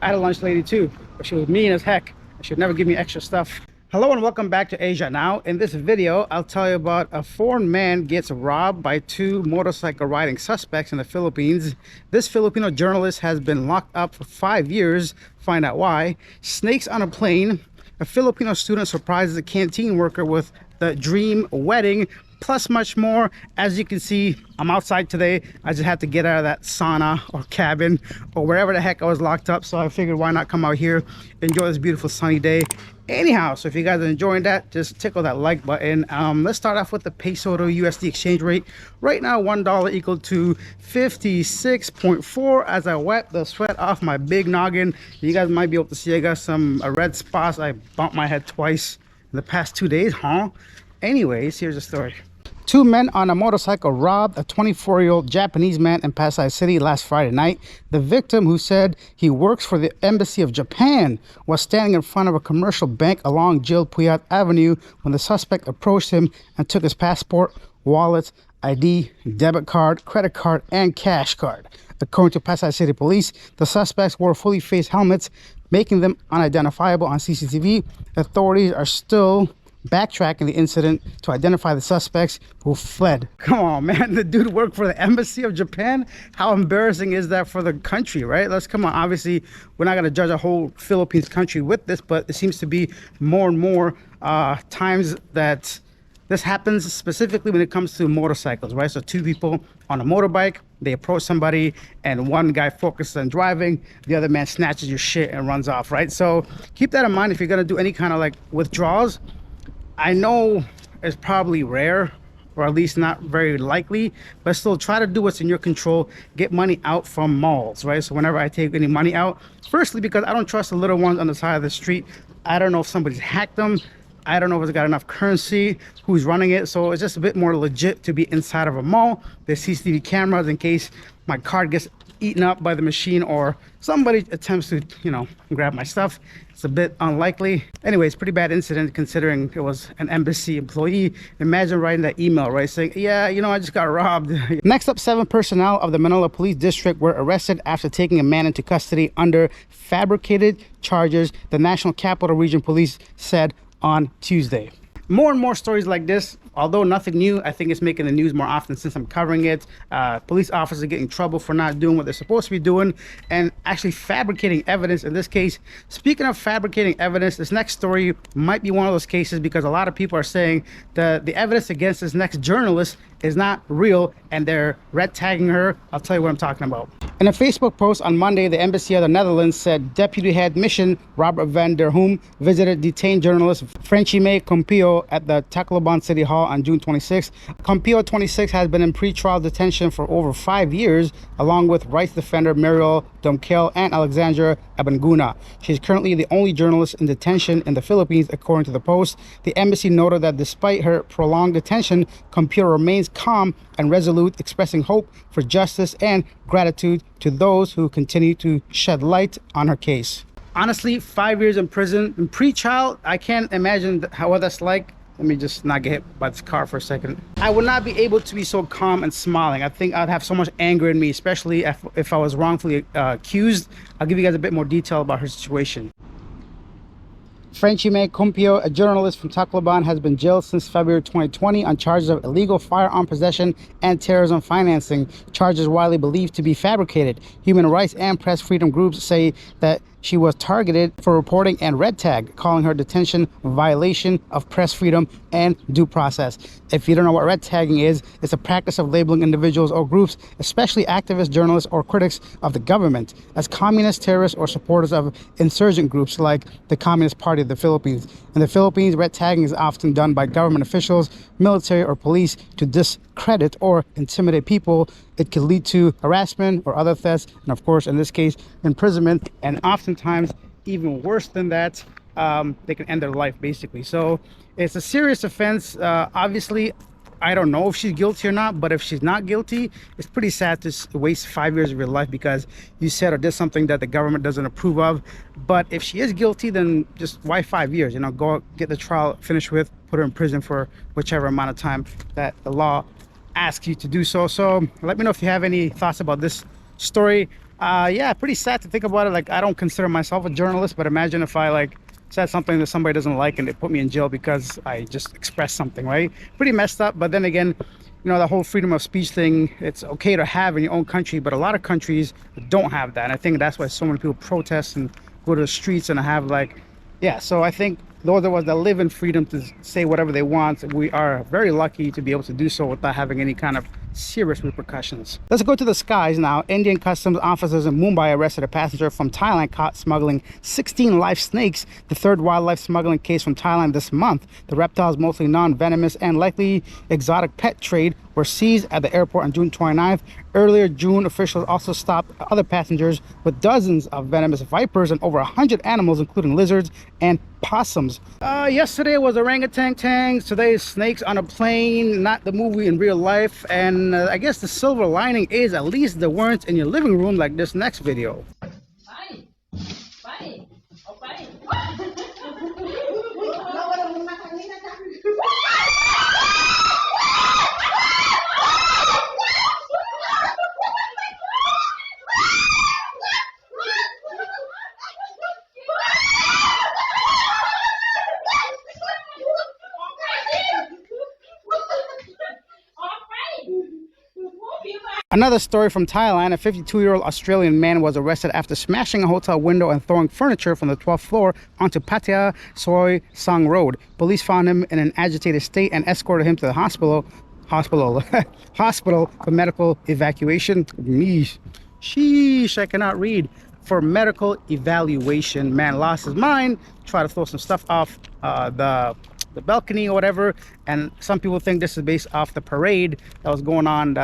I had a lunch lady too, but she was mean as heck. She would never give me extra stuff. Hello and welcome back to Asia. Now in this video I'll tell you about a foreign man gets robbed by two motorcycle riding suspects in the Philippines. This Filipino journalist has been locked up for 5 years. Find out why. Snakes on a plane. A Filipino student surprises a canteen worker with the dream wedding, plus much more. As you can see, I'm outside today. I just had to get out of that sauna or cabin or wherever the heck I was locked up, so I figured why not come out here, enjoy this beautiful sunny day. Anyhow, so if you guys are enjoying that, just tickle that like button. Let's start off with the peso to USD exchange rate. Right now, $1 equal to 56.4. As I wipe the sweat off my big noggin, you guys might be able to see I got some red spots. I bumped my head twice in the past 2 days, huh? Anyways, here's the story. Two men on a motorcycle robbed a 24-year-old Japanese man in Pasay City last Friday night. The victim, who said he works for the Embassy of Japan, was standing in front of a commercial bank along Gil Puyat Avenue when the suspect approached him and took his passport, wallet, ID, debit card, credit card, and cash card. According to Pasay City Police, the suspects wore fully faced helmets, making them unidentifiable on CCTV. Authorities are still backtracking the incident to identify the suspects who fled. Come on, man, the dude worked for the Embassy of Japan. How embarrassing is that for the country, right? Let's come on. Obviously, we're not going to judge a whole Philippines country with this, but it seems to be more and more times that this happens, specifically when it comes to motorcycles, right? So two people on a motorbike, they approach somebody and one guy focuses on driving, the other man snatches your shit and runs off, right? So keep that in mind if you're going to do any kind of like withdrawals. I know it's probably rare, or at least not very likely, but still try to do what's in your control. Get money out from malls, right? So whenever I take any money out, firstly, because I don't trust the little ones on the side of the street. I don't know if somebody's hacked them. I don't know if it's got enough currency, who's running it. So it's just a bit more legit to be inside of a mall. There's CCTV cameras in case my card gets eaten up by the machine or somebody attempts to, you know, grab my stuff. It's a bit unlikely. Anyways, pretty bad incident considering it was an embassy employee. Imagine writing that email, right, saying, yeah, you know, I just got robbed. Next up, 7 personnel of the Manila Police District were arrested after taking a man into custody under fabricated charges, the National Capital Region Police said on Tuesday. More and more stories like this, although nothing new. I think it's making the news more often since I'm covering it. Police officers are getting in trouble for not doing what they're supposed to be doing and actually fabricating evidence. In this case, speaking of fabricating evidence, this next story might be one of those cases because a lot of people are saying that the evidence against this next journalist is not real and they're red tagging her. I'll tell you what I'm talking about. In a Facebook post on Monday, the Embassy of the Netherlands said Deputy Head Mission Robert van der Hoom visited detained journalist Frenchime Compio at the Tacloban City Hall on June 26. Compio, 26, has been in pre-trial detention for over 5 years, along with rights defender Muriel Domkel and Alexandra Abanguna. She is currently the only journalist in detention in the Philippines, according to the Post. The embassy noted that despite her prolonged detention, Compio remains calm and resolute, expressing hope for justice and gratitude to those who continue to shed light on her case. Honestly, 5 years in prison in pre-trial, I can't imagine what that's like. Let me just not get hit by this car for a second. I would not be able to be so calm and smiling. I think I'd have so much anger in me, especially if I was wrongfully accused. I'll give you guys a bit more detail about her situation. Frenchime Compio, a journalist from Tacloban, has been jailed since February 2020 on charges of illegal firearm possession and terrorism financing, charges widely believed to be fabricated. Human rights and press freedom groups say that she was targeted for reporting and red tag, calling her detention a violation of press freedom and due process. If you don't know what red tagging is, it's a practice of labeling individuals or groups, especially activists, journalists, or critics of the government, as communist, terrorists, or supporters of insurgent groups like the Communist Party of the Philippines. In the Philippines, red tagging is often done by government officials, military, or police to discredit or intimidate people. It could lead to harassment or other thefts, and of course, in this case, imprisonment, and oftentimes, even worse than that, they can end their life, basically. So it's a serious offense. Obviously, I don't know if she's guilty or not, but if she's not guilty, it's pretty sad to waste 5 years of your life because you said or did something that the government doesn't approve of. But if she is guilty, then just why 5 years? You know, go get the trial finished with, put her in prison for whichever amount of time that the law asks you to do so. So let me know if you have any thoughts about this story. Yeah, pretty sad to think about it. Like, I don't consider myself a journalist, but imagine if I like said something that somebody doesn't like and they put me in jail because I just expressed something, right? Pretty messed up. But then again, you know, the whole freedom of speech thing, it's okay to have in your own country, but a lot of countries don't have that. And I think that's why so many people protest and go to the streets and have like, yeah. So I think those of us that live in freedom to say whatever they want, we are very lucky to be able to do so without having any kind of serious repercussions. Let's go to the skies now. Indian customs officers in Mumbai arrested a passenger from Thailand caught smuggling 16 live snakes, the third wildlife smuggling case from Thailand this month. The reptiles, mostly non-venomous and likely exotic pet trade, were seized at the airport on June 29th. Earlier June, officials also stopped other passengers with dozens of venomous vipers and over 100 animals, including lizards and possums. Yesterday was orangutans. Today is snakes on a plane, not the movie in real life. And I guess the silver lining is at least they weren't in your living room like this next video. Another story from Thailand. A 52-year-old Australian man was arrested after smashing a hotel window and throwing furniture from the 12th floor onto Pattaya Soi Sang Road. Police found him in an agitated state and escorted him to the hospital for medical evacuation. Sheesh, I cannot read. For medical evaluation. Man lost his mind, tried to throw some stuff off the balcony or whatever, and some people think this is based off the parade that was going on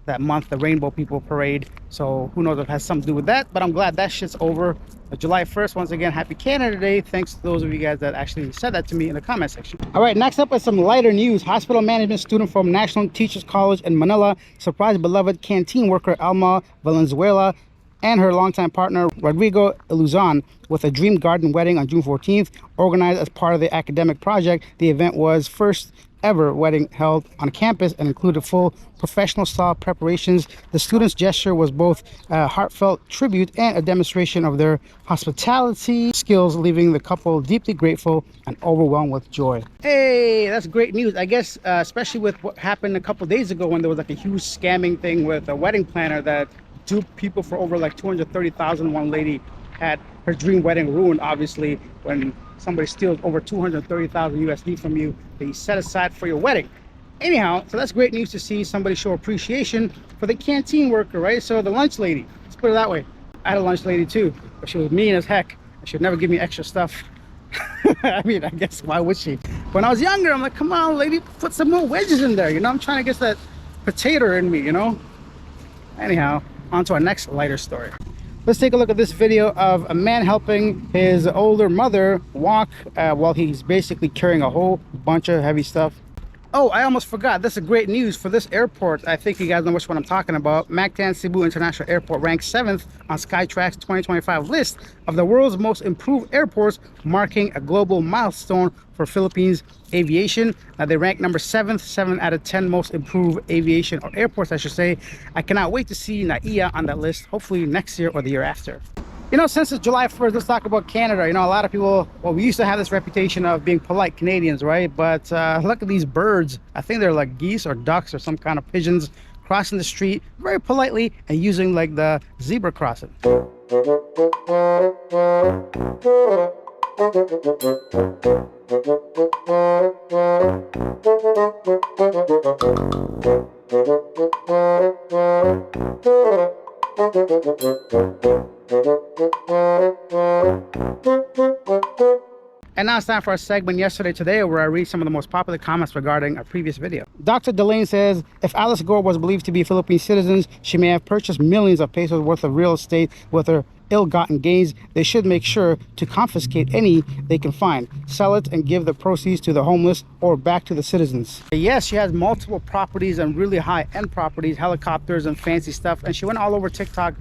that month, the Rainbow People Parade. So who knows if it has something to do with that, but I'm glad that shit's over. July 1st, once again, happy Canada Day. Thanks to those of you guys that actually said that to me in the comment section. All right, next up is some lighter news. Hospital management student from National Teachers College in Manila surprised beloved canteen worker Alma Valenzuela and her longtime partner Rodrigo Iluzon with a dream garden wedding on June 14th. Organized as part of the academic project, the event was first ever wedding held on campus and included full professional style preparations. The students' gesture was both a heartfelt tribute and a demonstration of their hospitality skills, leaving the couple deeply grateful and overwhelmed with joy. Hey, that's great news. I guess especially with what happened a couple days ago when there was like a huge scamming thing with a wedding planner that duped people for over like 230,000. One lady had her dream wedding ruined, obviously, when somebody steals over 230,000 USD from you that you set aside for your wedding. Anyhow, so that's great news to see somebody show appreciation for the canteen worker, right? So the lunch lady, let's put it that way. I had a lunch lady too, but she was mean as heck. She would never give me extra stuff. I mean, I guess why would she? When I was younger, I'm like, come on, lady, put some more wedges in there. You know, I'm trying to get that potato in me, you know? Anyhow, on to our next lighter story. Let's take a look at this video of a man helping his older mother walk while he's basically carrying a whole bunch of heavy stuff. Oh, I almost forgot. This is great news for this airport. I think you guys know which one I'm talking about. Mactan Cebu International Airport ranked 7th on Skytrack's 2025 list of the world's most improved airports, marking a global milestone for Philippines aviation. Now they rank number 7th, 7 out of 10 most improved aviation or airports, I should say. I cannot wait to see NAIA on that list, hopefully next year or the year after. You know, since it's July 1st, let's talk about Canada. You know, a lot of people, well, we used to have this reputation of being polite Canadians, right? But look at these birds. I think they're like geese or ducks or some kind of pigeons crossing the street very politely and using like the zebra crossing. And now it's time for our segment Yesterday Today, where I read some of the most popular comments regarding a previous video. Dr. Delane says, if Alice Gore was believed to be Philippine citizens, she may have purchased millions of pesos worth of real estate with her ill-gotten gains. They should make sure to confiscate any they can find, sell it, and give the proceeds to the homeless or back to the citizens. Yes, she has multiple properties and really high-end properties, helicopters and fancy stuff, and she went all over TikTok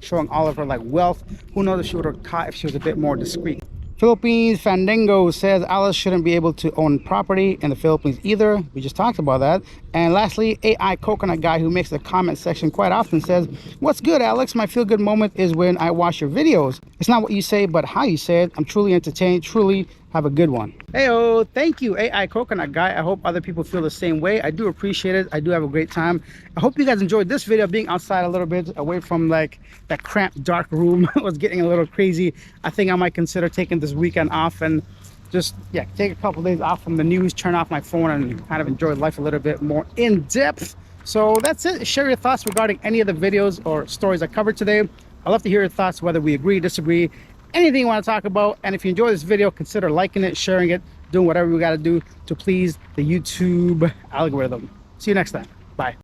showing all of her like wealth. Who knows if she would have caught if she was a bit more discreet. Philippines Fandango says Alice shouldn't be able to own property in the Philippines either. We just talked about that. And lastly, AI Coconut Guy, who makes the comment section quite often, says, "What's good, Alex? My feel-good moment is when I watch your videos. It's not what you say, but how you say it. I'm truly entertained. Truly have a good one." Heyo, thank you, AI Coconut Guy. I hope other people feel the same way. I do appreciate it. I do have a great time. I hope you guys enjoyed this video, being outside a little bit, away from like that cramped dark room. It was getting a little crazy. I think I might consider taking this weekend off and just, yeah, take a couple of days off from the news, turn off my phone, and kind of enjoy life a little bit more in depth. So that's it. Share your thoughts regarding any of the videos or stories I covered today. I'd love to hear your thoughts, whether we agree, disagree, anything you want to talk about. And if you enjoy this video, consider liking it, sharing it, doing whatever we got to do to please the YouTube algorithm. See you next time. Bye.